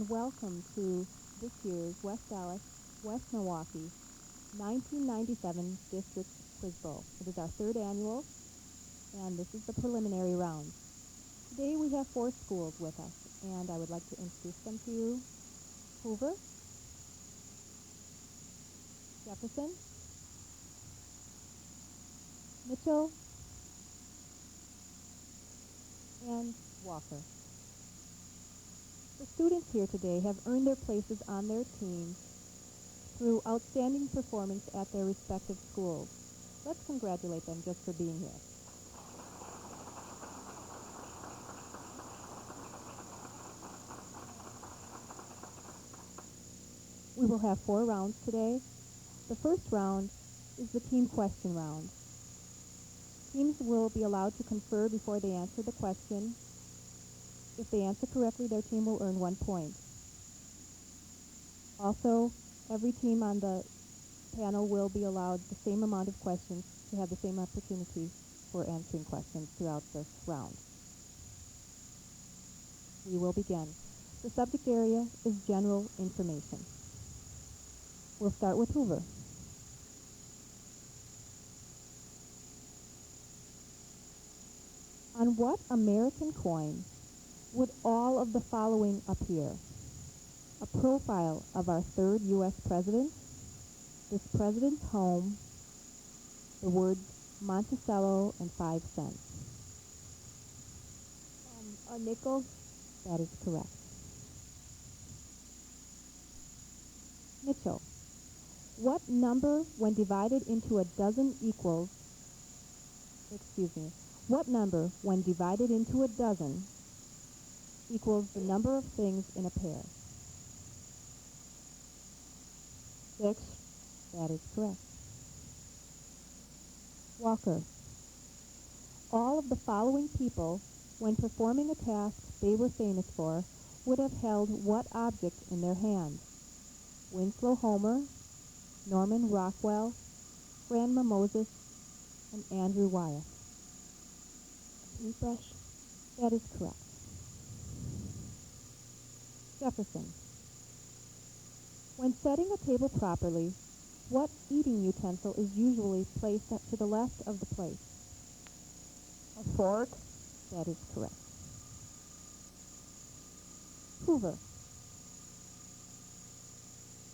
and welcome to this year's West Allis-West Milwaukee 1997 District Quiz Bowl. It is our third annual, and this is the preliminary round. Today we have 4 schools with us, and I would like to introduce them to you. Hoover, Jefferson, Mitchell, and Walker. The students here today have earned their places on their teams through outstanding performance at their respective schools. Let's congratulate them just for being here. We will have 4 rounds today. The first round is the team question round. Teams will be allowed to confer before they answer the question. If they answer correctly, their team will earn 1 point. Also, every team on the panel will be allowed the same amount of questions to have the same opportunity for answering questions throughout this round. We will begin. The subject area is general information. We'll start with Hoover. On what American coin would all of the following appear? A profile of our 3rd U.S. president, this president's home, the words Monticello and 5 cents. A nickel? That is correct. Mitchell, what number when divided into a dozen equals, what number when divided into a dozen equals the number of things in a pair? 6. That is correct. Walker, all of the following people, when performing a task they were famous for, would have held what object in their hand? Winslow Homer, Norman Rockwell, Grandma Moses, and Andrew Wyeth. Paintbrush? That is correct. Jefferson, when setting a table properly, what eating utensil is usually placed to the left of the plate? A fork? That is correct. Hoover,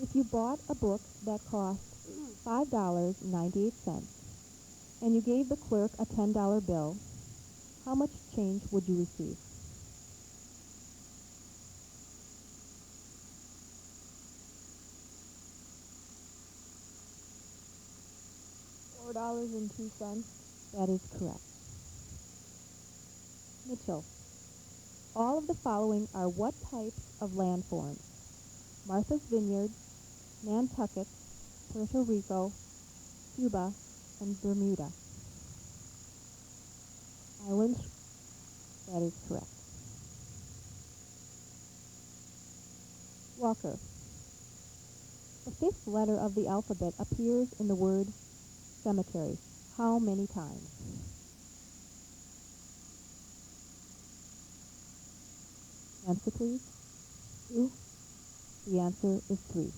if you bought a book that cost $5.98 and you gave the clerk a $10 bill, how much change would you receive? $4.02. That is correct. Mitchell, all of the following are what types of landforms? Martha's Vineyard, Nantucket, Puerto Rico, Cuba, and Bermuda. Islands? That is correct. Walker, the 5th letter of the alphabet appears in the word cemetery. How many times? Answer, please. 2. The answer is 3.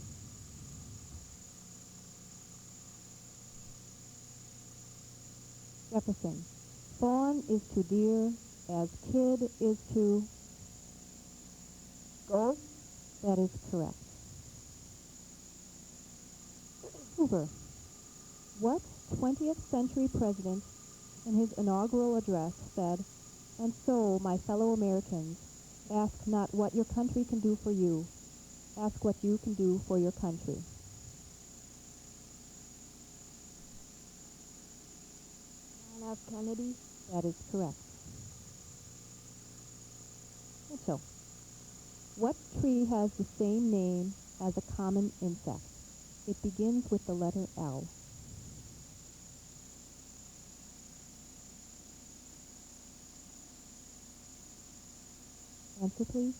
Jefferson, fawn is to deer as kid is to goat. That is correct. Hoover, what 20th century president in his inaugural address said, "And so, my fellow Americans, ask not what your country can do for you, ask what you can do for your country"? John F. Kennedy? That is correct. Mitchell, what tree has the same name as a common insect? It begins with the letter L. Answer, please.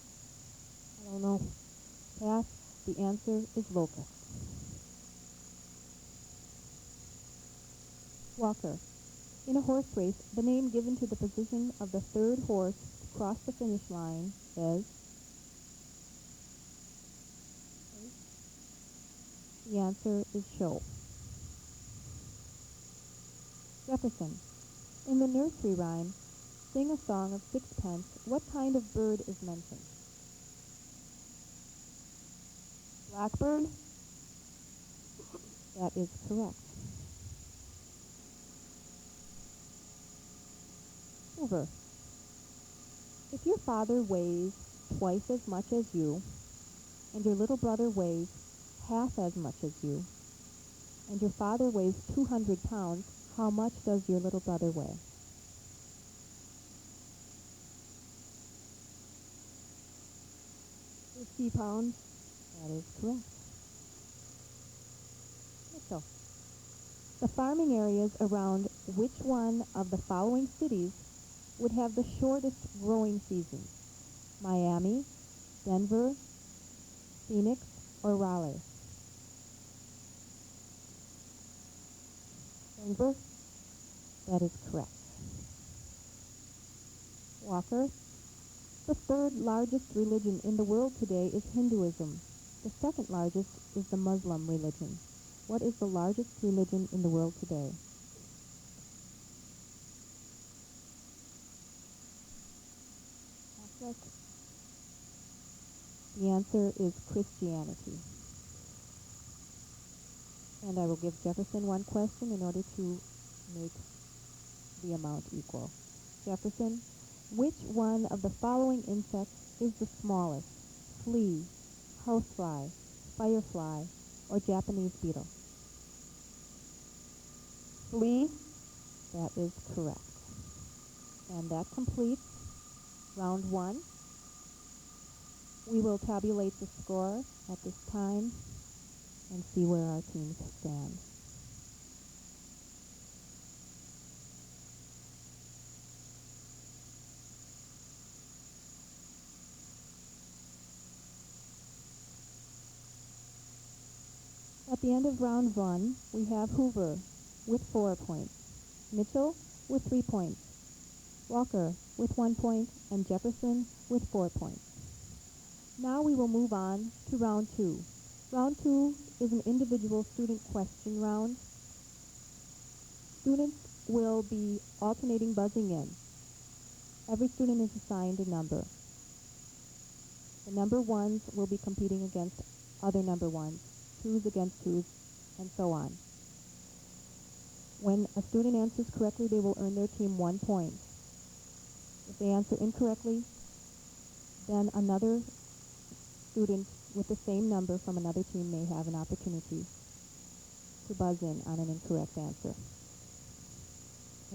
I don't know. Pass. The answer is locust. Walker, in a horse race, the name given to the position of the 3rd horse to cross the finish line is? The answer is show. Jefferson. In the nursery rhyme, sing a song of sixpence, what kind of bird is mentioned? Blackbird? That is correct. Hoover. If your father weighs twice as much as you, and your little brother weighs half as much as you, and your father weighs 200 pounds, how much does your little brother weigh? £50. That is correct. Mitchell. The farming areas around which one of the following cities would have the shortest growing season? Miami, Denver, Phoenix, or Raleigh? Denver? That is correct. Walker. The third largest religion in the world today is Hinduism. The second largest is the Muslim religion. What is the largest religion in the world today? Catholic. The answer is Christianity. And I will give Jefferson one question in order to make the amount equal. Jefferson, which one of the following insects is the smallest? Flea, housefly, firefly, or Japanese beetle? Flea? That is correct. And that completes round one. We will tabulate the score at this time and see where our teams stand. At the end of round one, we have Hoover with 4 points, Mitchell with 3 points, Walker with 1 point, and Jefferson with 4 points. Now we will move on to round two. Round two is an individual student question round. Students will be alternating buzzing in. Every student is assigned a number. The number ones will be competing against other number ones, twos against twos, and so on. When a student answers correctly, they will earn their team 1 point. If they answer incorrectly, then another student with the same number from another team may have an opportunity to buzz in on an incorrect answer.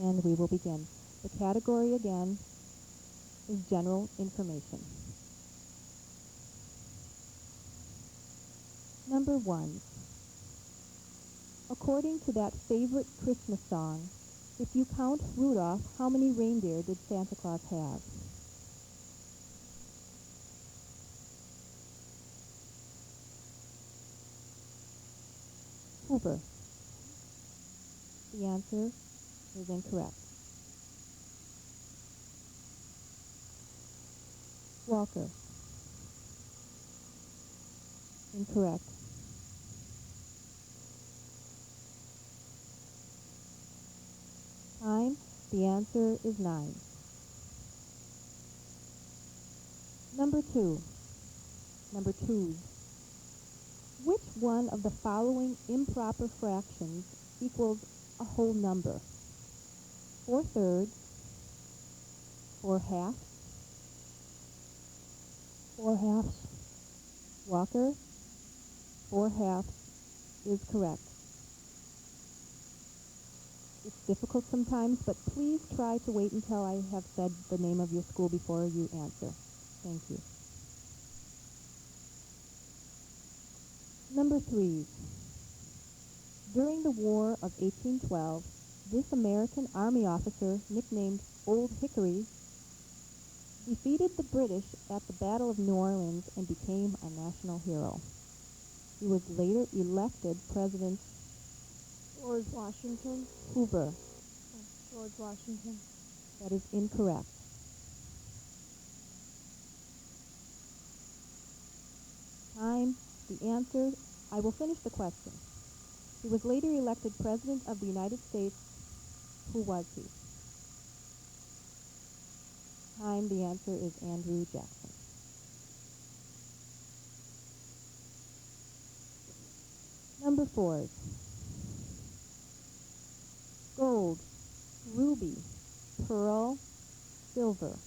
And we will begin. The category again is general information. Number 1. According to that favorite Christmas song, if you count Rudolph, how many reindeer did Santa Claus have? Hoover. The answer is incorrect. Walker. Incorrect. Time. The answer is 9. Number 2. Number 2. Which one of the following improper fractions equals a whole number? 4/3, 4/2, 4/2. Walker, 4/2 is correct. It's difficult sometimes, but please try to wait until I have said the name of your school before you answer. Thank you. Number 3. During the War of 1812, this American Army officer, nicknamed Old Hickory, defeated the British at the Battle of New Orleans and became a national hero. He was later elected President George Washington. Hoover. George Washington. That is incorrect. Time. The answer I will finish the question. He was later elected President of the United States. Who was he? Time, the answer is Andrew Jackson. Number 4. Gold, ruby, pearl, silver.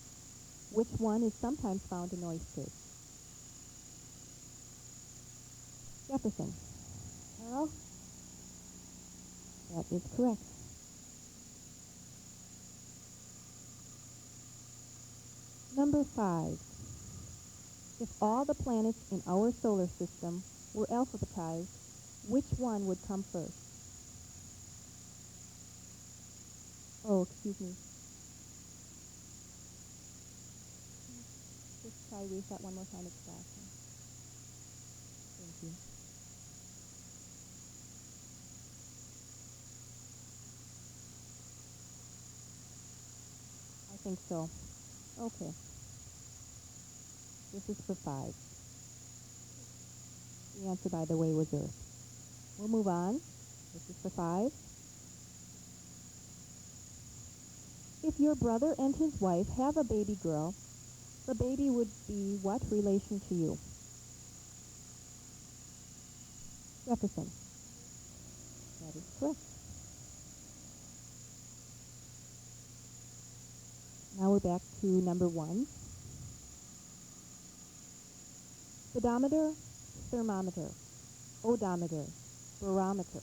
Which one is sometimes found in oysters? Jefferson. Pearl? That is correct. Number 5. If all the planets in our solar system were alphabetized, which one would come first? Oh, excuse me. Just try reset one more time. It's flashing. Thank you. I think so. Okay. This is for 5. The answer, by the way, was Earth. We'll move on. This is for 5. If your brother and his wife have a baby girl, the baby would be what relation to you? Jefferson. That is correct. Now we're back to number 1. Speedometer, thermometer, odometer, barometer.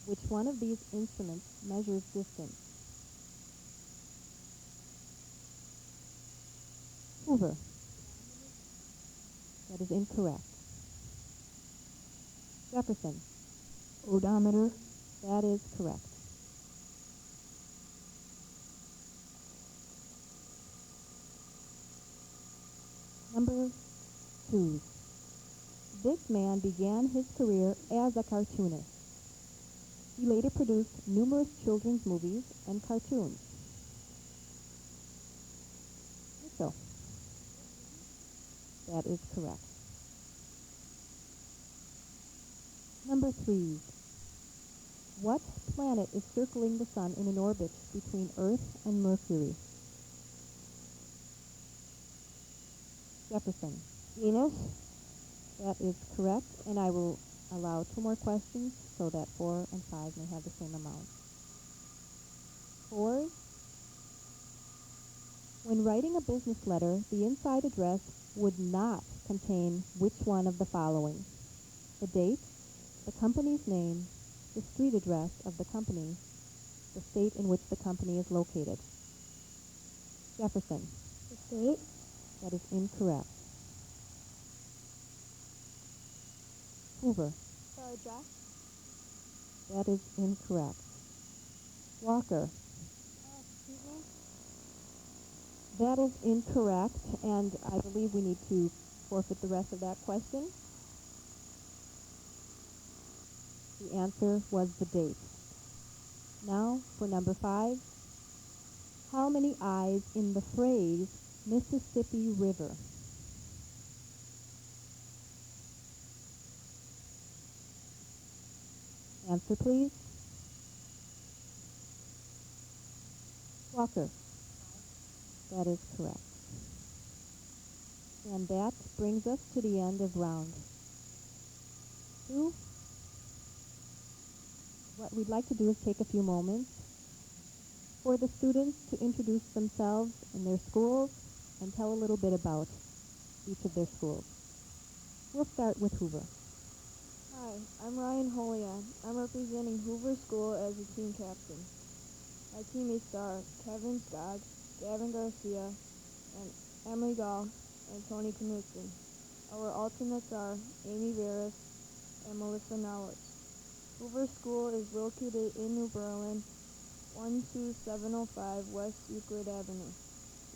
Which one of these instruments measures distance? Hoover. That is incorrect. Jefferson. Odometer? That is correct. Number 2. This man began his career as a cartoonist. He later produced numerous children's movies and cartoons. So, that is correct. Number 3. What planet is circling the sun in an orbit between Earth and Mercury? Jefferson. Venus? That is correct, and I will allow 2 more questions so that 4 and 5 may have the same amount. 4. When writing a business letter, the inside address would not contain which one of the following? The date, the company's name, the street address of the company, the state in which the company is located. Jefferson. The state? That is incorrect. Hoover. The address? That is incorrect. Walker. Excuse me? That is incorrect, and I believe we need to forfeit the rest of that question. The answer was the date. Now, for number 5. How many I's in the phrase Mississippi River? Answer, please. Walker. That is correct. And that brings us to the end of round 2. What we'd like to do is take a few moments for the students to introduce themselves and their schools and tell a little bit about each of their schools. We'll start with Hoover. Hi, I'm Ryan Holian. I'm representing Hoover School as a team captain. My teammates are Kevin Skoggs, Gavin Garcia, and Emily Gall and Tony Knudsen. Our alternates are Amy Veras and Melissa Nowitz. Hoover School is located in New Berlin, 12705 West Euclid Avenue.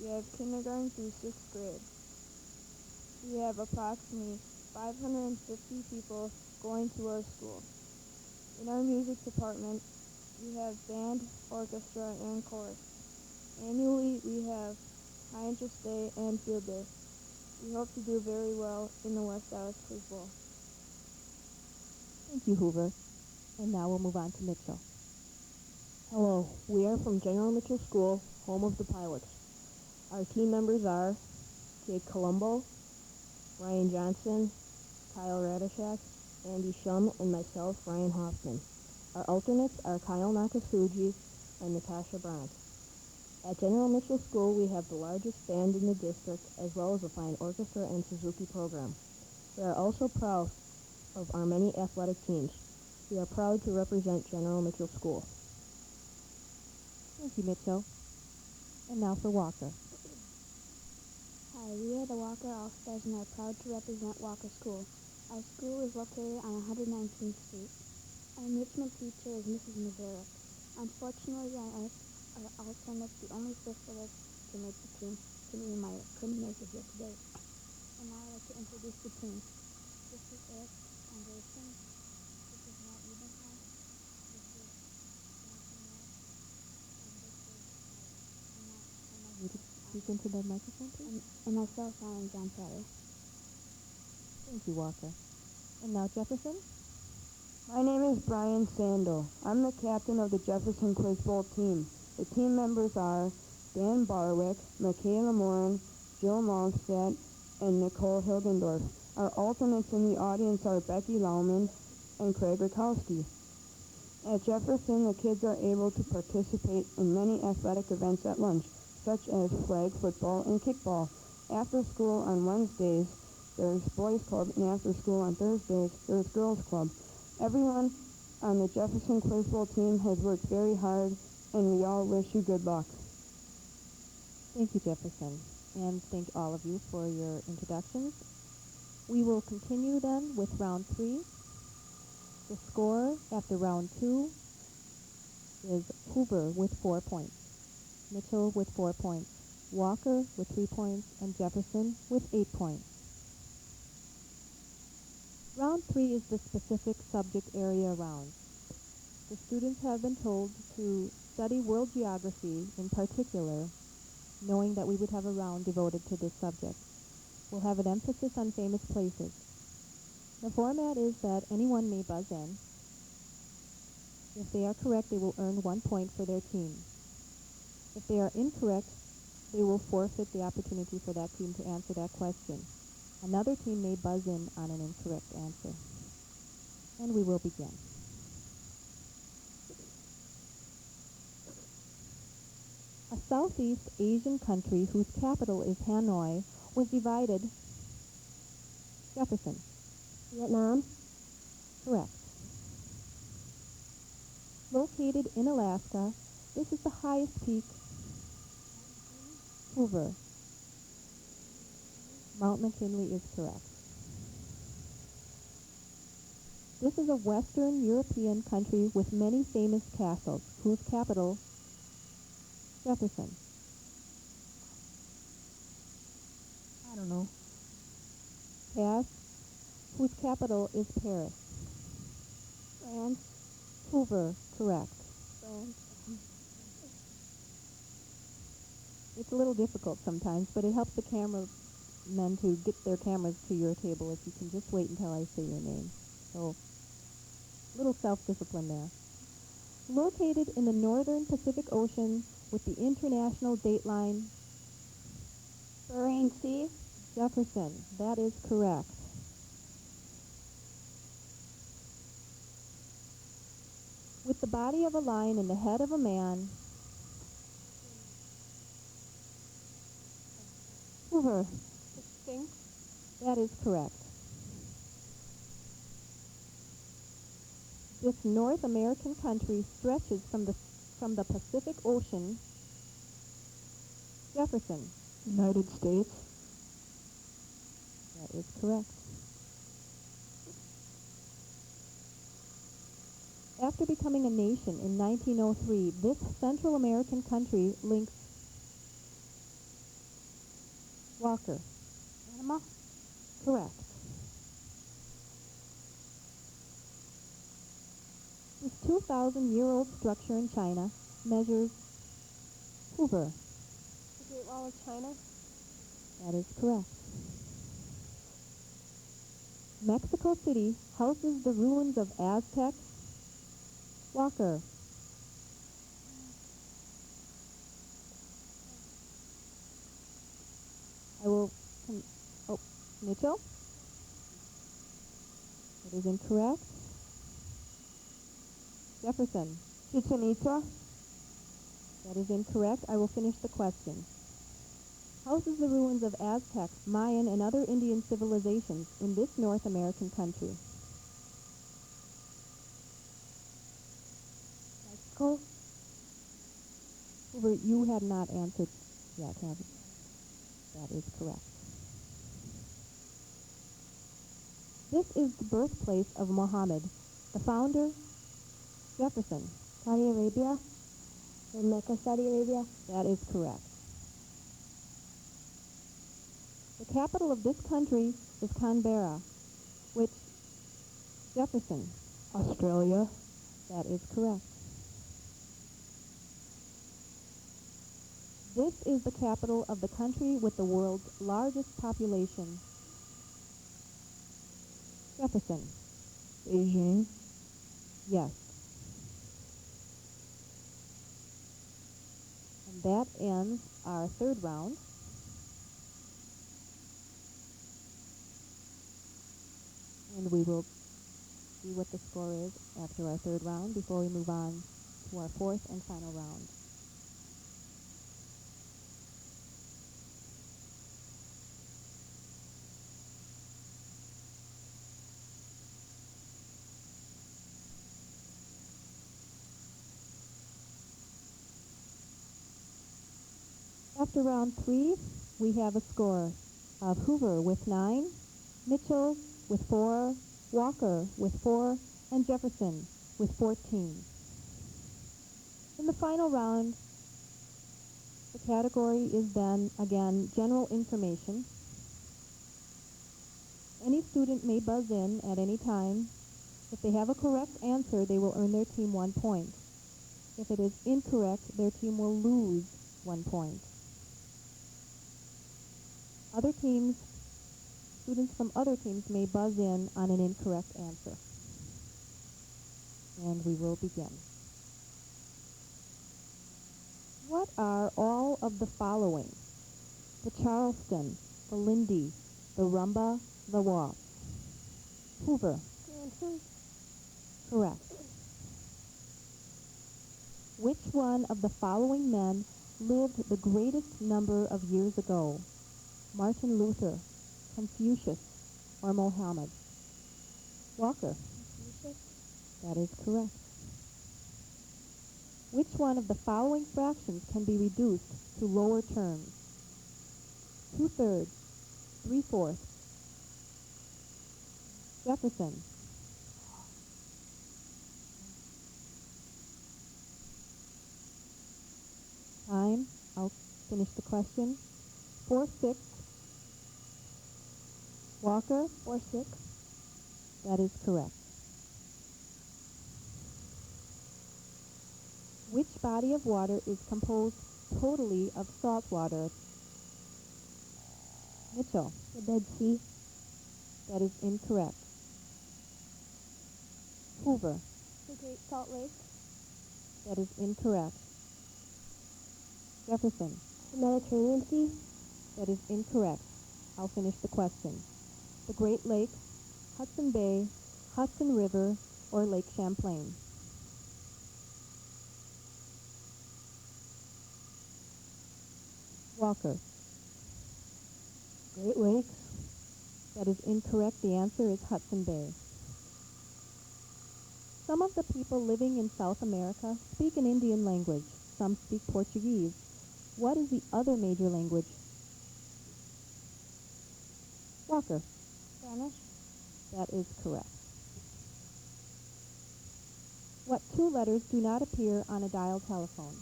We have kindergarten through 6th grade. We have approximately 550 people going to our school. In our music department, we have band, orchestra, and chorus. Annually, we have High Interest Day and Field Day. We hope to do very well in the West Allis Quiz Bowl. Thank you, Hoover. And now we'll move on to Mitchell. Hello, we are from General Mitchell School, home of the pilots. Our team members are Jake Colombo, Ryan Johnson, Kyle Radishak, Andy Shum, and myself, Ryan Hoffman. Our alternates are Kyle Nakasuji and Natasha Brandt. At General Mitchell School, we have the largest band in the district, as well as a fine orchestra and Suzuki program. We are also proud of our many athletic teams. We are proud to represent General Mitchell School. Thank you, Mitchell. And now for Walker. Hi, we are the Walker All-Stars and are proud to represent Walker School. Our school is located on 119th Street. Our enrichment teacher is Mrs. Nazarick. Unfortunately, our alternates, the only fifth of us to make the team, Timmy and Meyer, couldn't make it here today. And now I'd like to introduce the team. This is Eric Anderson. This is Matt Ebenhouse. This is Jonathan Matt. And this is Would you speak into the microphone, please? and myself, I am John Prater. Thank you, Walker. And now Jefferson. My name is Brian Sandel. I'm the captain of the Jefferson Quiz Bowl team. The team members are Dan Barwick, Michaela Morin, Jill Malmstedt, and Nicole Hilgendorf. Our alternates in the audience are Becky Lauman and Craig Rakowski. At Jefferson, the kids are able to participate in many athletic events at lunch, such as flag football and kickball. After school on Wednesdays, there's boys club, and after school on Thursdays, there's girls club. Everyone on the Jefferson Quiz Bowl team has worked very hard, and we all wish you good luck. Thank you, Jefferson. And thank all of you for your introductions. We will continue then with round 3. The score after round 2 is Hoover with 4 points, Mitchell with 4 points, Walker with 3 points, and Jefferson with 8 points. Round 3 is the specific subject area round. The students have been told to study world geography in particular, knowing that we would have a round devoted to this subject. We'll have an emphasis on famous places. The format is that anyone may buzz in. If they are correct, they will earn 1 point for their team. If they are incorrect, they will forfeit the opportunity for that team to answer that question. Another team may buzz in on an incorrect answer. And we will begin. A Southeast Asian country whose capital is Hanoi was divided. Jefferson. Vietnam. Correct. Located in Alaska, this is the highest peak. Hoover. Mount McKinley is correct. This is a Western European country with many famous castles, whose capital, Jefferson. I don't know. Pass, whose capital is Paris. France. Hoover, correct. France. It's a little difficult sometimes, but it helps the cameramen to get their cameras to your table if you can just wait until I say your name. So, little self-discipline there. Located in the northern Pacific Ocean with the international dateline, Bering Sea. Jefferson, that is correct. With the body of a lion and the head of a man, Hoover, Sphinx. that is correct. This North American country stretches from the Pacific Ocean, Jefferson. United States. That is correct. After becoming a nation in 1903, this Central American country links Walker. Panama. Correct. This 2,000-year-old structure in China measures Hoover. The Great Wall of China. That is correct. Mexico City houses the ruins of Aztec. Walker. I will, Mitchell? That is incorrect. Jefferson. Chichen Itza. That is incorrect. I will finish the question. Houses the ruins of Aztec, Mayan, and other Indian civilizations in this North American country. Mexico. Hoover, you have not answered yet, have you? That is correct. This is the birthplace of Muhammad, the founder. Jefferson. Saudi Arabia. Or Mecca, Saudi Arabia. That is correct. The capital of this country is Canberra, which, Jefferson. Australia. That is correct. This is the capital of the country with the world's largest population. Jefferson. Beijing. Yes. And that ends our third round. And we will see what the score is after our third round before we move on to our fourth and final round. After round 3, we have a score of Hoover with 9, Mitchell with 4, Walker with 4, and Jefferson with 14. In the final round, the category is then, again, general information. Any student may buzz in at any time. If they have a correct answer, they will earn their team 1 point. If it is incorrect, their team will lose 1 point. Other teams, students from other teams may buzz in on an incorrect answer. And we will begin. What are all of the following? The Charleston, the Lindy, the Rumba, the Wasp. Hoover. Cranston. Correct. Which one of the following men lived the greatest number of years ago? Martin Luther, Confucius, or Mohammed? Walker. Confucius. That is correct. Which one of the following fractions can be reduced to lower terms? 2/3, 3/4. Jefferson. Time. I'll finish the question. 4/6. Walker. 4/6. That is correct. Which body of water is composed totally of salt water? Mitchell. The Dead Sea. That is incorrect. Hoover. The Great Salt Lake. That is incorrect. Jefferson. The Mediterranean Sea. That is incorrect. I'll finish the question. The Great Lakes, Hudson Bay, Hudson River, or Lake Champlain? Walker. Great Lakes. That is incorrect. The answer is Hudson Bay. Some of the people living in South America speak an Indian language. Some speak Portuguese. What is the other major language? Walker. Spanish. That is correct. What 2 letters do not appear on a dial telephone?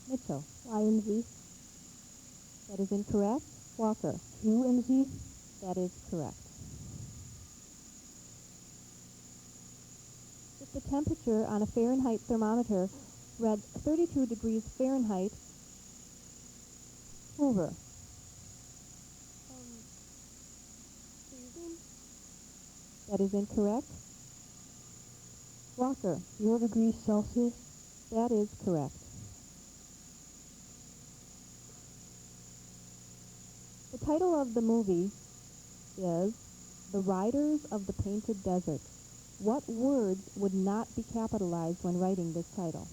Mitchell. Y and Z. That is incorrect. Walker. Q and Z. That is correct. If the temperature on a Fahrenheit thermometer read 32 degrees Fahrenheit, Hoover. That is incorrect. Walker. 0 degrees Celsius. That is correct. The title of the movie is The Riders of the Painted Desert. What words would not be capitalized when writing this title?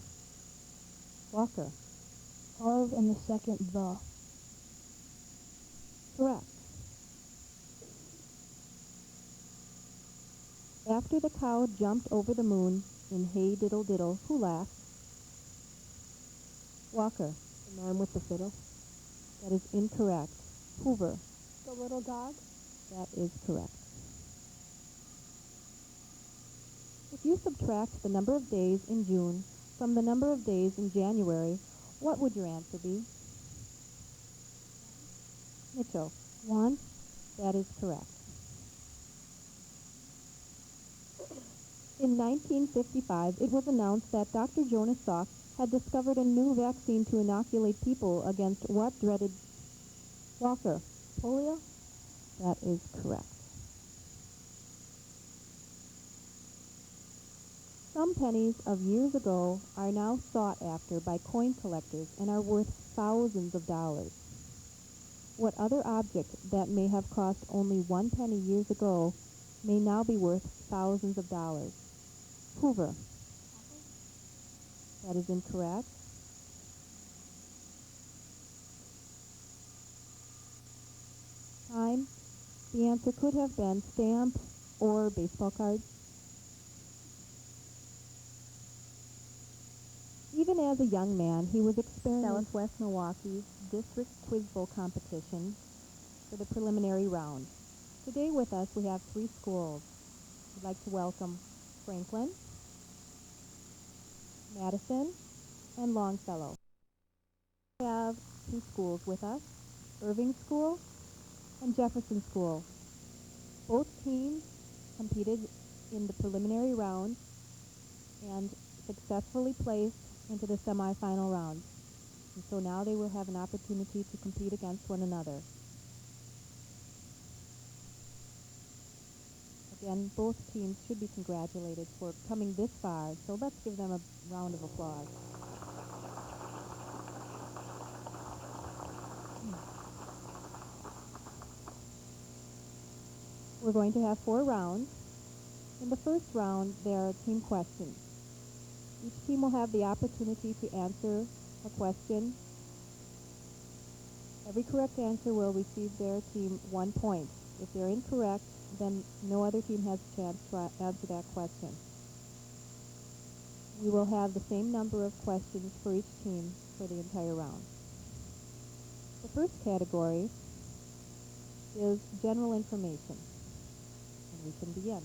Walker. Of and the second the. Correct. After the cow jumped over the moon in Hey Diddle Diddle, who laughed? Walker. The man with the fiddle. That is incorrect. Hoover. The little dog. That is correct. If you subtract the number of days in June from the number of days in January, what would your answer be? Mitchell. 1. That is correct. In 1955, it was announced that Dr. Jonas Salk had discovered a new vaccine to inoculate people against what dreaded... Walker. Polio. That is correct. Some pennies of years ago are now sought after by coin collectors and are worth thousands of dollars. What other object that may have cost only 1 penny years ago may now be worth thousands of dollars? Hoover. That is incorrect. Time. The answer could have been stamp or baseball cards. Even as a young man, he was experimenting Allis-West Milwaukee District Quiz Bowl competition for the preliminary round. Today with us we have 3 schools. We'd like to welcome Franklin, Madison, and Longfellow. We have 2 schools with us, Irving School and Jefferson School. Both teams competed in the preliminary round and successfully placed into the semifinal round. And so now they will have an opportunity to compete against one another. Again, both teams should be congratulated for coming this far, so let's give them a round of applause. We're going to have 4 rounds. In the first round, there are team questions. Each team will have the opportunity to answer a question. Every correct answer will receive their team 1 point. If they're incorrect, then no other team has a chance to answer that question. We will have the same number of questions for each team for the entire round. The first category is general information, and we can begin.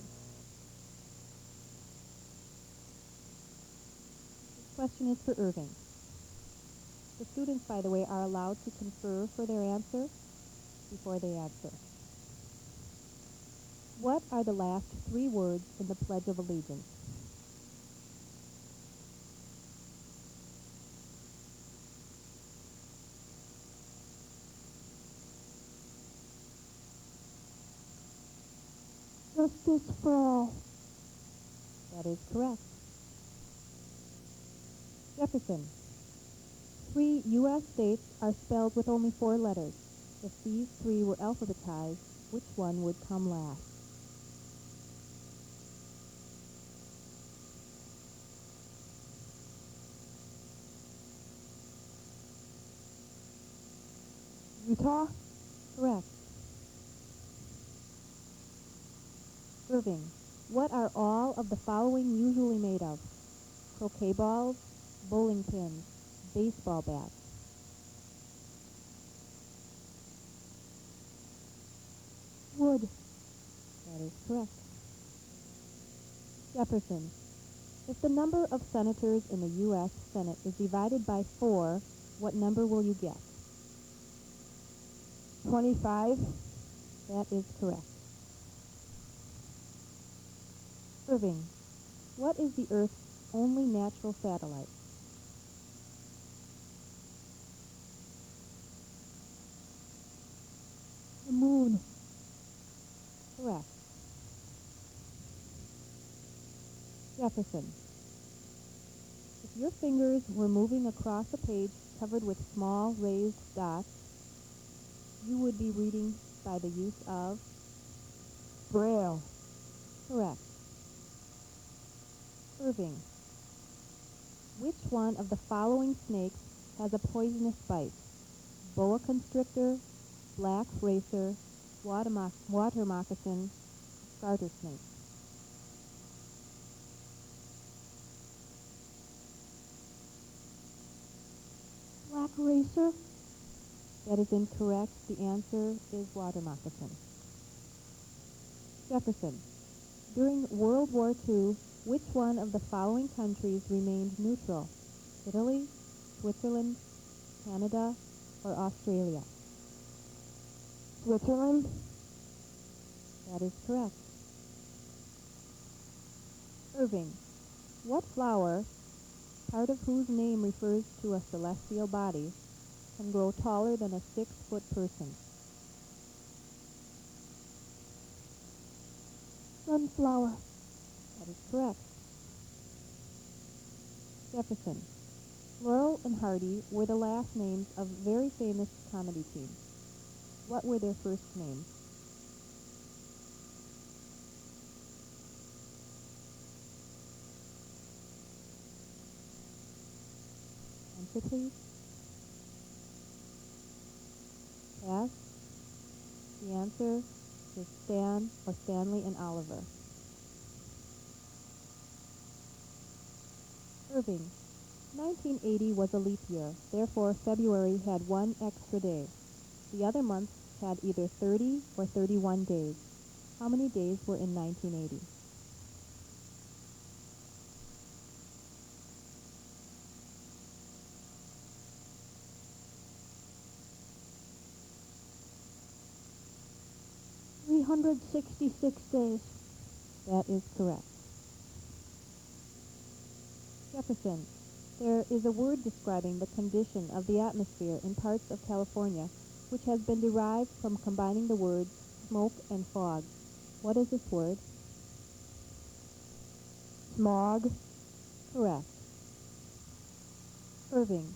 This question is for Irving. The students, by the way, are allowed to confer for their answer before they answer. What are the last 3 words in the Pledge of Allegiance? Justice for all. That is correct. Jefferson. 3 U.S. states are spelled with only 4 letters. If these 3 were alphabetized, which one would come last? Utah. Correct. Irving. What are all of the following usually made of? Croquet balls, bowling pins, baseball bats. Wood. That is correct. Jefferson. If the number of senators in the U.S. Senate is divided by 4, what number will you get? 25. That is correct. Irving. What is the Earth's only natural satellite? The moon. Correct. Jefferson. If your fingers were moving across a page covered with small raised dots, you would be reading by the use of Braille. correct. Irving. Which one of the following snakes has a poisonous bite? Boa constrictor, black racer, water moccasin, garter snake. Black racer. That is incorrect. The answer is water moccasin. Jefferson. During World War II, which one of the following countries remained neutral? Italy, Switzerland, Canada, or Australia? Switzerland. That is correct. Irving. What flower, part of whose name refers to a celestial body, can grow taller than a 6-foot person? Sunflower. That is correct. Jefferson. Laurel and Hardy were the last names of very famous comedy teams. What were their first names? Answer, please. Pass. The answer is Stan or Stanley and Oliver. Irving. 1980 was a leap year, therefore February had one extra day. The other months had either 30 or 31 days. How many days were in 1980? days. That is correct. Jefferson. There is a word describing the condition of the atmosphere in parts of California which has been derived from combining the words smoke and fog. What is this word? Smog. Correct. Irving.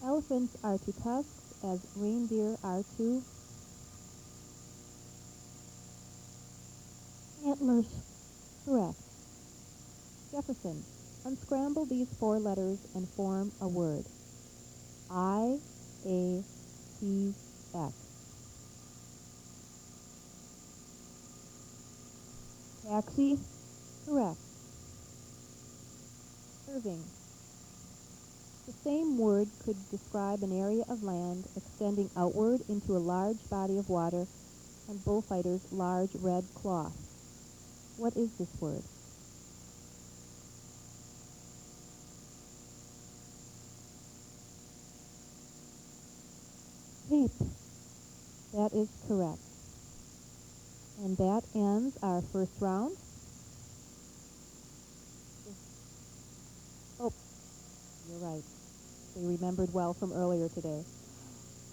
Elephants are to tusks as reindeer are to Antlers. correct. Jefferson. Unscramble these 4 letters and form a word. I-A-T-X. Taxi. Correct. Irving. The same word could describe an area of land extending outward into a large body of water and bullfighters' large red cloth. What is this word? Cape. That is correct. And that ends our first round. Oh, you're right. They remembered well from earlier today.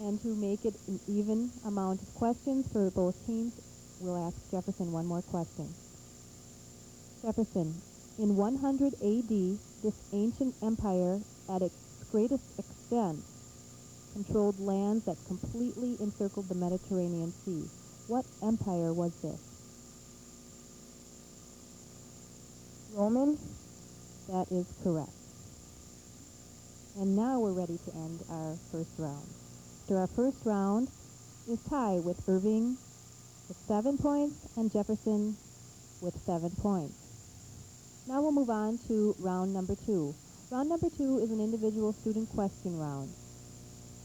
And to make it an even amount of questions for both teams, we'll ask Jefferson one more question. Jefferson, in 100 AD, this ancient empire at its greatest extent controlled lands that completely encircled the Mediterranean Sea. What empire was this? Roman. That is correct. And now we're ready to end our first round. So our first round is tie with Irving with 7 points and Jefferson with 7 points. Now we'll move on to round number 2. Round number 2 is an individual student question round.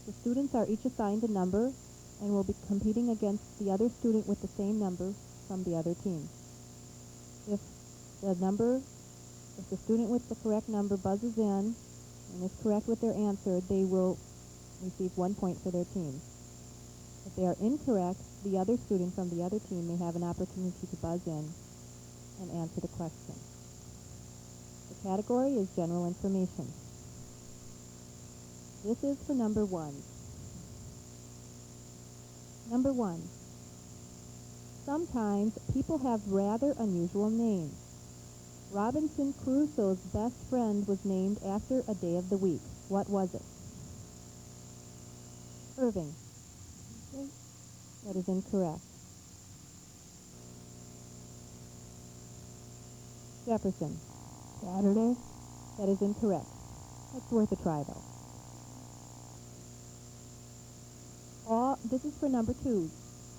The students are each assigned a number and will be competing against the other student with the same number from the other team. If the student with the correct number buzzes in and is correct with their answer, they will receive 1 point for their team. If they are incorrect, the other student from the other team may have an opportunity to buzz in and answer the question. The category is general information. This is for number 1. Number 1. Sometimes people have rather unusual names. Robinson Crusoe's best friend was named after a day of the week. What was it? Irving. That is incorrect. Jefferson. Saturday. That is incorrect. That's worth a try, though. This is for number 2.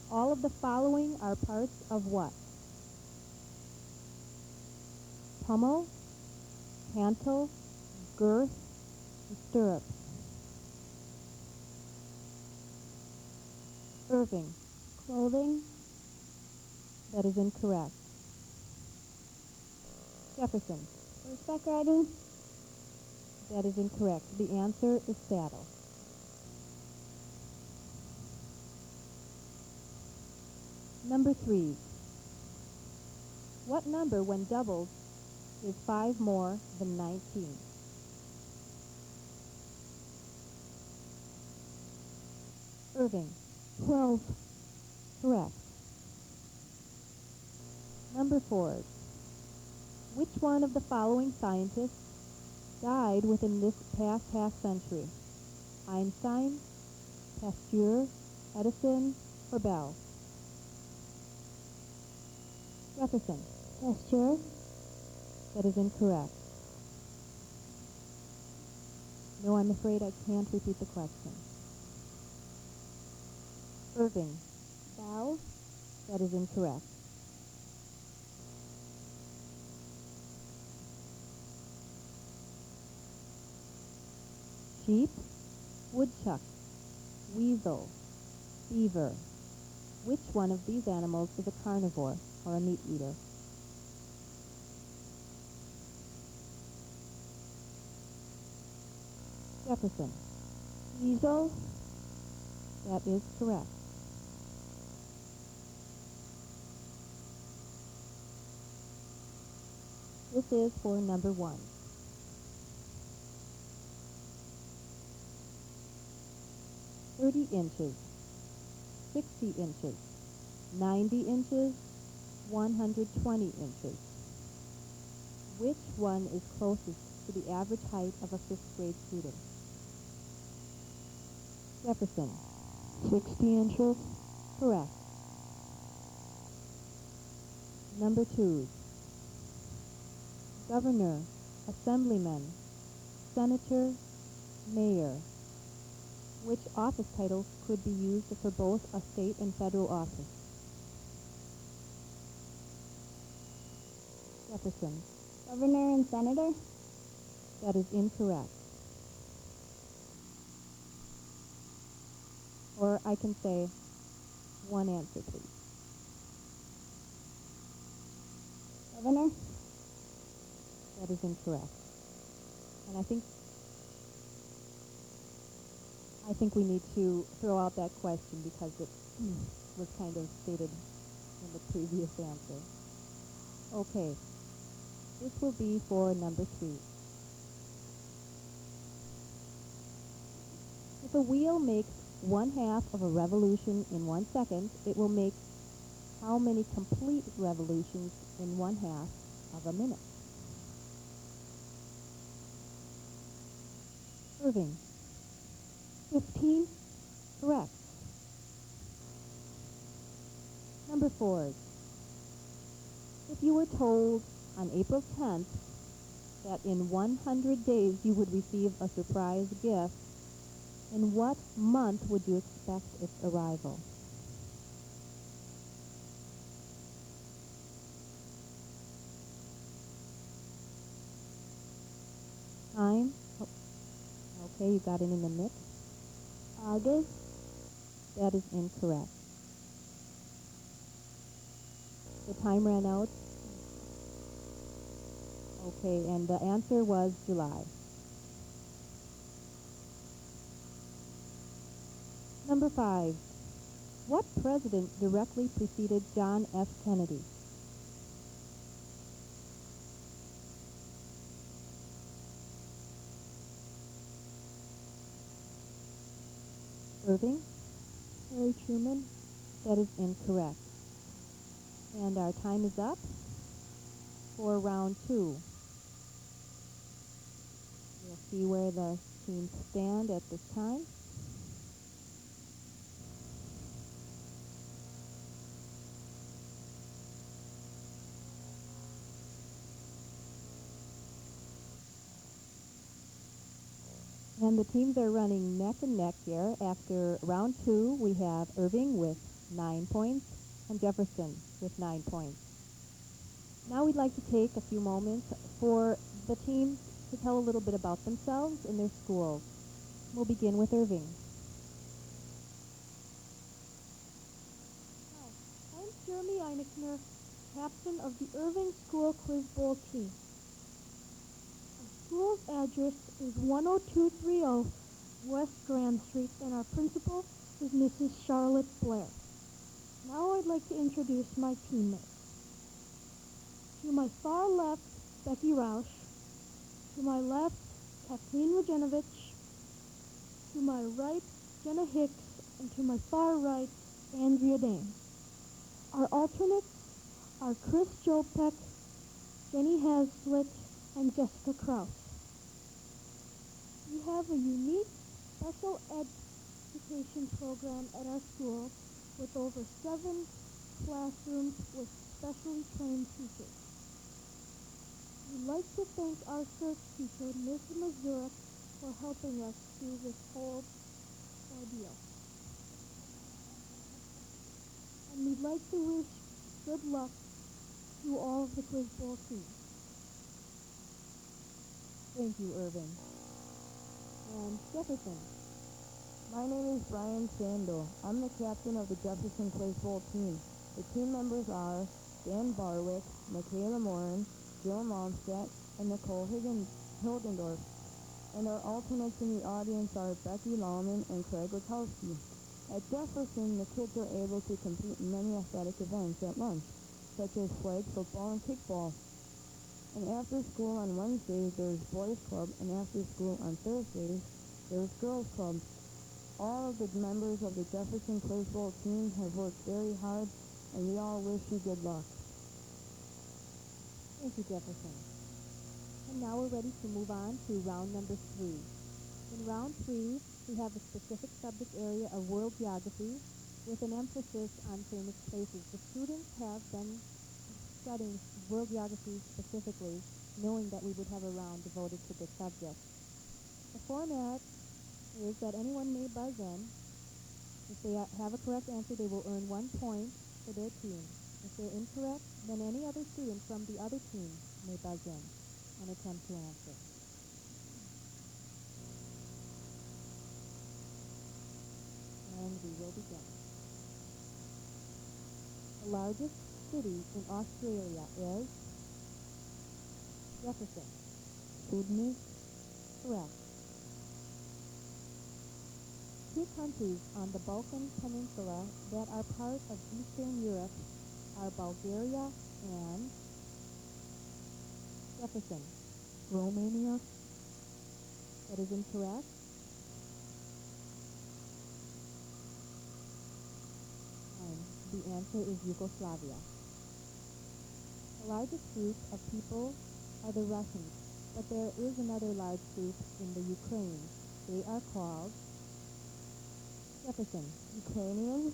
All of the following are parts of what? Pommel, cantle, girth, and stirrup. Irving. Clothing. That is incorrect. Jefferson. Horseback riding. That is incorrect. The answer is saddle. Number 3. What number, when doubled, is 5 more than 19? Irving. 12. Correct. Number 4. Which one of the following scientists died within this past half century? Einstein, Pasteur, Edison, or Bell? Jefferson. Pasteur. That is incorrect. No, I'm afraid I can't repeat the question. Irving. Bell. That is incorrect. Sheep, woodchuck, weasel, beaver. Which one of these animals is a carnivore or a meat eater? Jefferson. Weasel. That is correct. This is for number 1. "30 inches, 60 inches, 90 inches, 120 inches. Which one is closest to the average height of a 5th grade student? Jefferson. 60 inches. Correct. Number 2. Governor, assemblyman, senator, mayor. Which office titles could be used for both a state and federal office? Jefferson. Governor and senator. That is incorrect. Or I can say one answer, please. Governor. That is incorrect. And I think we need to throw out that question because it was kind of stated in the previous answer. Okay. This will be for number 3. If a wheel makes 1/2 of a revolution in 1 second, it will make how many complete revolutions in 1/2 of a minute? Irving. 15. Correct. Number 4. If you were told on April 10th that in 100 days you would receive a surprise gift, in what month would you expect its arrival? Time? Oh, okay, you got it in the mix. August. That is incorrect. The time ran out. Okay, and the answer was July. Number 5. What president directly preceded John F. Kennedy? Irving? Harry Truman. That is incorrect. And our time is up. for round 2. We'll see where the teams stand at this time. And the teams are running neck and neck here. After round 2, we have Irving with 9 points and Jefferson with 9 points. Now we'd like to take a few moments for the teams to tell a little bit about themselves and their schools. We'll begin with Irving. Hi, I'm Jeremy Einigner, captain of the Irving School Quiz Bowl team. Our school's address is 10230 West Grand Street, and our principal is Mrs. Charlotte Blair. Now I'd like to introduce my teammates. To my far left, Becky Rausch. To my left, Kathleen Rajanovich. To my right, Jenna Hicks. And to my far right, Andrea Dane. Our alternates are Chris Jopek, Jenny Hazlitt, and Jessica Kraus. We have a unique special education program at our school with over 7 classrooms with specially trained teachers. We'd like to thank our search teacher, Ms. Mazurek, for helping us through this whole ordeal. And we'd like to wish good luck to all of the Quiz Bowl teams. Thank you, Irving. And Jefferson. My name is Brian Sandel. I'm the captain of the Jefferson Quiz Bowl team. The team members are Dan Barwick, Michaela Morin, Jill Momstadt, and Nicole Hildendorf. And our alternates in the audience are Becky Lallman and Craig Wachowski. At Jefferson, the kids are able to compete in many athletic events at lunch, such as flag football and kickball. And after school on Wednesdays, there's boys club, and after school on Thursdays, there's girls club. All of the members of the Jefferson Quiz Bowl team have worked very hard, and we all wish you good luck. Thank you, Jefferson. And now we're ready to move on to round number 3. In round 3, we have a specific subject area of world geography with an emphasis on famous places. The students have been studying world geography specifically, knowing that we would have a round devoted to this subject. The format is that anyone may buzz in. If they have a correct answer, they will earn 1 point for their team. If they're incorrect, then any other student from the other team may buzz in and attempt to answer. And we will begin. The largest city in Australia is Jefferson. Sydney, Correct. 2 countries on the Balkan Peninsula that are part of Eastern Europe are Bulgaria and Jefferson. Romania, That is incorrect. And the answer is Yugoslavia. The largest group of people are the Russians, but there is another large group in the Ukraine. They are called Jefferson. Ukrainians,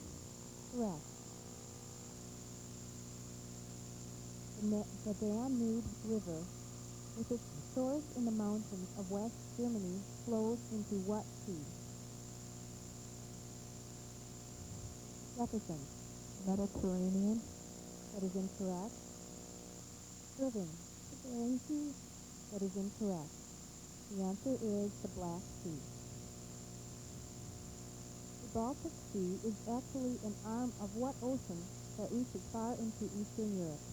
Correct. The Danube River, with its source in the mountains of West Germany, flows into what sea? Jefferson. Mediterranean, That is incorrect. Irving. The Bering Sea. That is incorrect. The answer is the Black Sea. The Baltic Sea is actually an arm of what ocean that reaches far into Eastern Europe?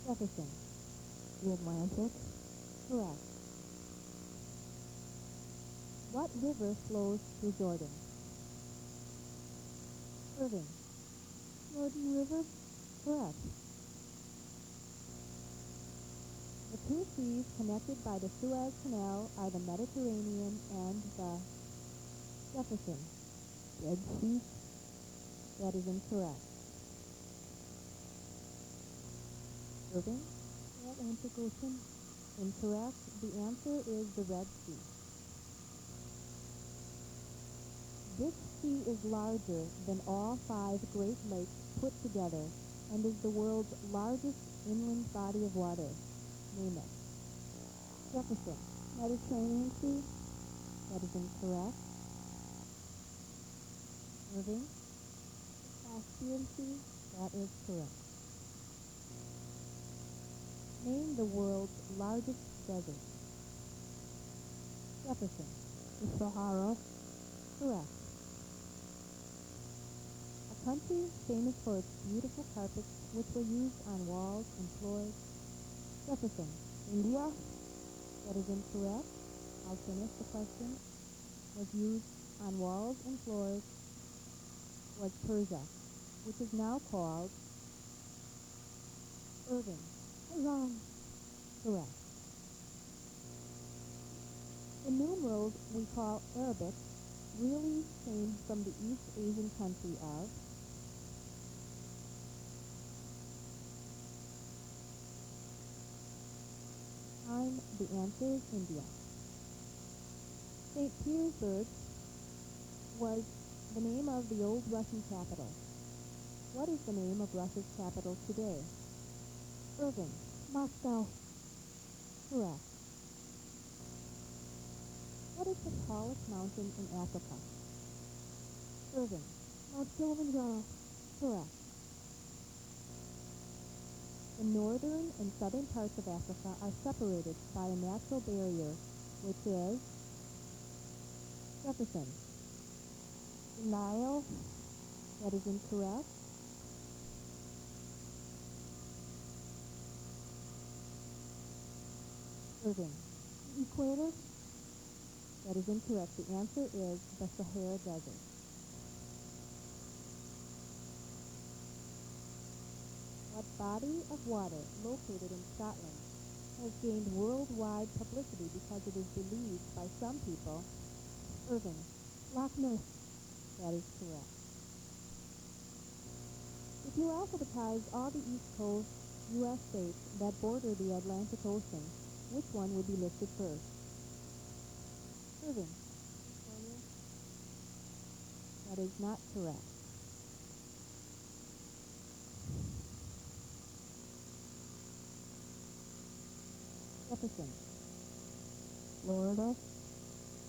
Jefferson. the Atlantic, Correct. What river flows through Jordan? Irving. Jordan River. Correct. The 2 seas connected by the Suez Canal are the Mediterranean and the Jefferson. Red Sea, That is incorrect. Irving? The Atlantic Ocean. Incorrect. The answer is the Red Sea. This sea is larger than all 5 Great Lakes put together and is the world's largest inland body of water. Name it. Jefferson. Mediterranean Sea. That is incorrect. Irving. Caspian Sea. That is correct. Name the world's largest desert. Jefferson. The Sahara. Correct. A country famous for its beautiful carpets which were used on walls and floors. Jefferson. India. That is incorrect. I'll finish the question. Was used on walls and floors was Persia, which is now called Irving. Iran. Correct. The numerals we call Arabic really came from the East Asian country of time. The answer is India. St. Petersburg was the name of the old Russian capital. What is the name of Russia's capital today? Irving. Moscow. Correct. What is the tallest mountain in Africa? Irving. Mount Kilimanjaro. Correct. The northern and southern parts of Africa are separated by a natural barrier, which is Jefferson. The Nile. That is incorrect. Irving. The Equator. That is incorrect. The answer is the Sahara Desert. What body of water located in Scotland has gained worldwide publicity because it is believed by some people? Irving. Loch Ness. That is correct. If you alphabetize all the East Coast U.S. states that border the Atlantic Ocean, which one would be listed first? Irving. That is not correct. Jefferson. Florida.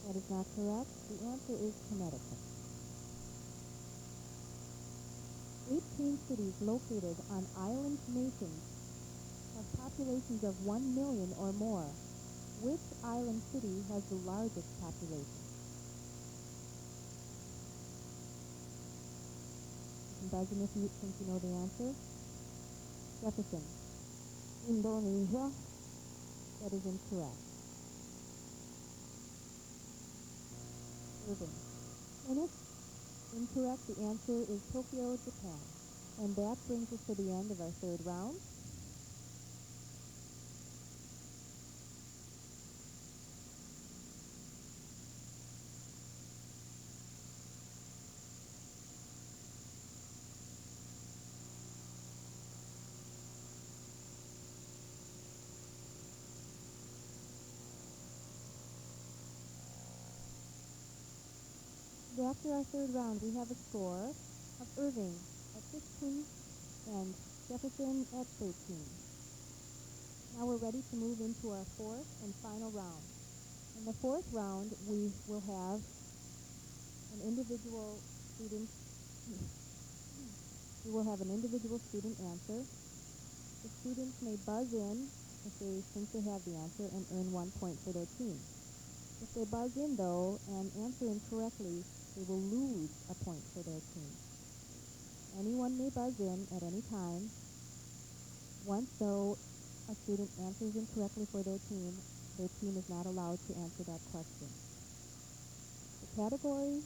That is not correct. The answer is Connecticut. 18 cities located on island nations have populations of 1 million or more. Which island city has the largest population? You can buzz in if you think you know the answer. Jefferson. Indonesia. That is incorrect. Irving. Venice. Incorrect. The answer is Tokyo, Japan. And that brings us to the end of our third round. After our third round, we have a score of Irving at 15 and Jefferson at 13. Now we're ready to move into our fourth and final round. In the fourth round, we will have an individual student. We will have an individual student answer. The students may buzz in if they think they have the answer and earn 1 point for their team. If they buzz in, though, and answer incorrectly, they will lose a point for their team. Anyone may buzz in at any time. Once, though, a student answers incorrectly for their team is not allowed to answer that question. The category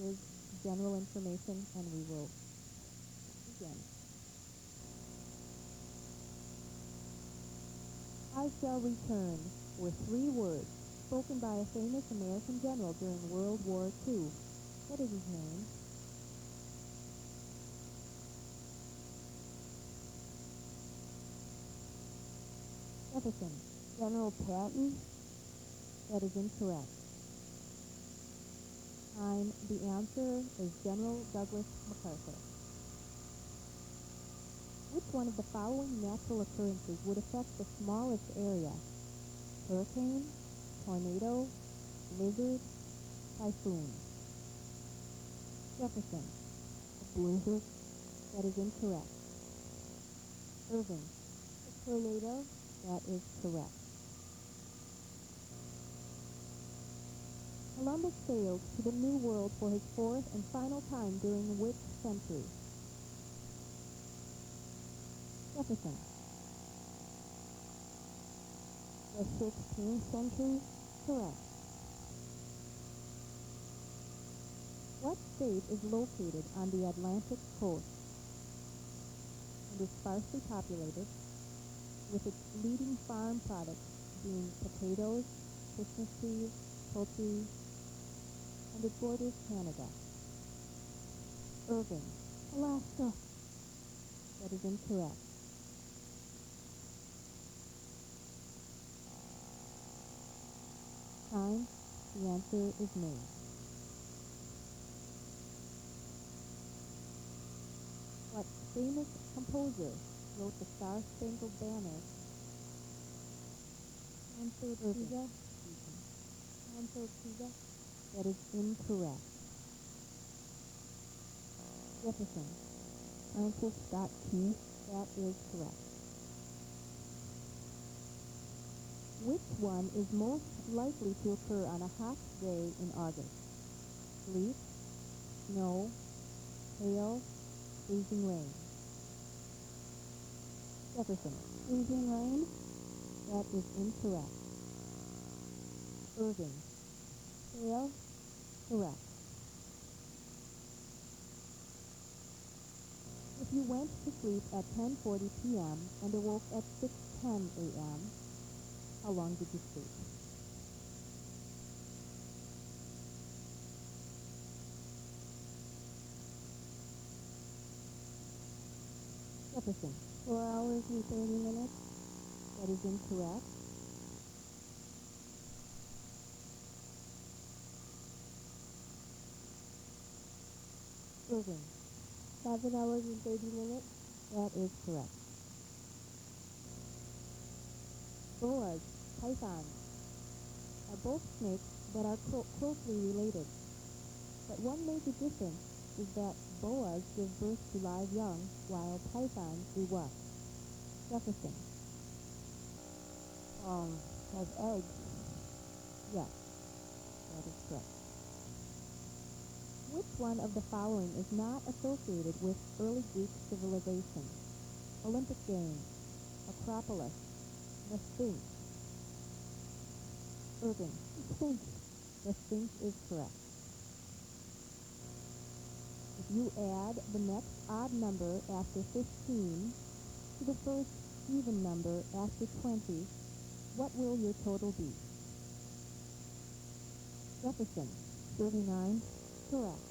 is general information, and we will begin. I shall return were 3 words spoken by a famous American general during World War II. What is his name? Jefferson. General Patton. That is incorrect. Time. The answer is General Douglas MacArthur. Which one of the following natural occurrences would affect the smallest area? Hurricane, tornado, blizzard, typhoon. Jefferson. A blizzard. That is incorrect. Irving. A tornado. That is correct. Columbus sailed to the New World for his fourth and final time during which century? Jefferson. The 16th century. Correct. What state is located on the Atlantic coast and is sparsely populated, with its leading farm products being potatoes, Christmas trees, poultry, and it borders Canada? Irving. Alaska. That is incorrect. Time. The answer is Maine. What famous composer wrote the Star-Spangled Banner? Anthony Pizza. That is incorrect. Jefferson. Francis Scott Key. That is correct. Which one is most likely to occur on a hot day in August? Sleet, snow, hail, freezing rain. Jefferson. Freezing rain. That is incorrect. Irving. Hail. Correct. If you went to sleep at 10:40 p.m. and awoke at 6:10 a.m., how long did you sleep? Jefferson. 4 hours and 30 minutes. That is incorrect. Irving. 7 hours and 30 minutes. That is correct. Boas, pythons, are both snakes that are closely related. But one major difference is that boas give birth to live young, while pythons do what? Jefferson. Has eggs. Yes, that is correct. Which one of the following is not associated with early Greek civilization? Olympic Games, Acropolis, the Sphinx. Irving. Sphinx. The Sphinx is correct. If you add the next odd number after 15 to the first even number after 20, what will your total be? Jefferson. 39. Correct.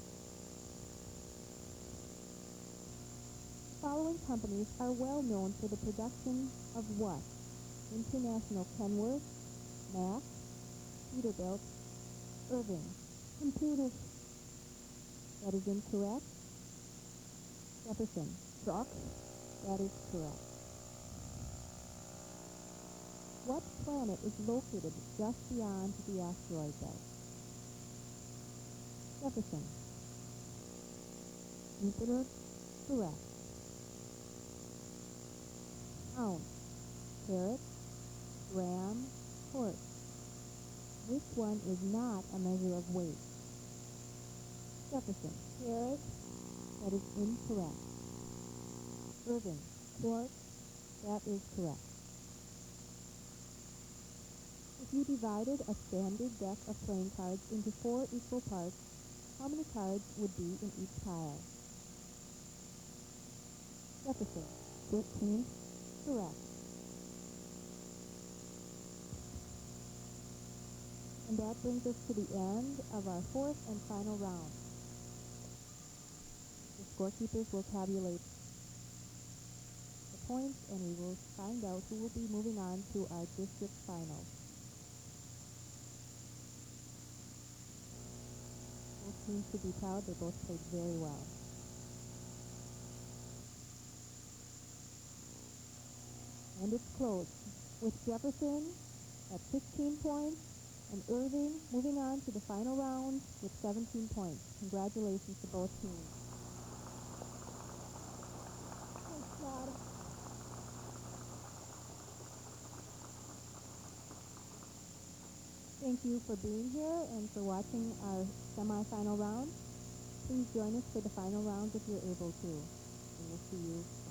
The following companies are well known for the production of what? International Kenworth, Mack, Peterbilt, Irving. Computers. That is incorrect. Jefferson. Trucks. That is correct. What planet is located just beyond the asteroid belt? Jefferson. Jupiter. Correct. Ounce, carat, gram, horse. Which one is not a measure of weight? Jefferson. Carat. That is incorrect. Irving. Quartz. That is correct. If you divided a standard deck of playing cards into 4 equal parts, how many cards would be in each pile? Jefferson. 15. Correct. And that brings us to the end of our fourth and final round. The scorekeepers will tabulate the points, and we will find out who will be moving on to our district finals. Both teams should be proud. They both played very well. And it's close, with Jefferson at 16 points and Irving moving on to the final round with 17 points. Congratulations to both teams. Thanks, Todd. Thank you for being here and for watching our semifinal round. Please join us for the final round if you're able to. And we'll see you